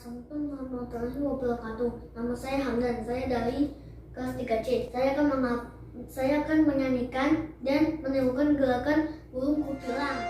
Assalamualaikum warahmatullahi wabarakatuh. Nama saya Hamdan. Saya dari kelas 3C. Saya akan menyanyikan dan menirukan gerakan burung kutilang.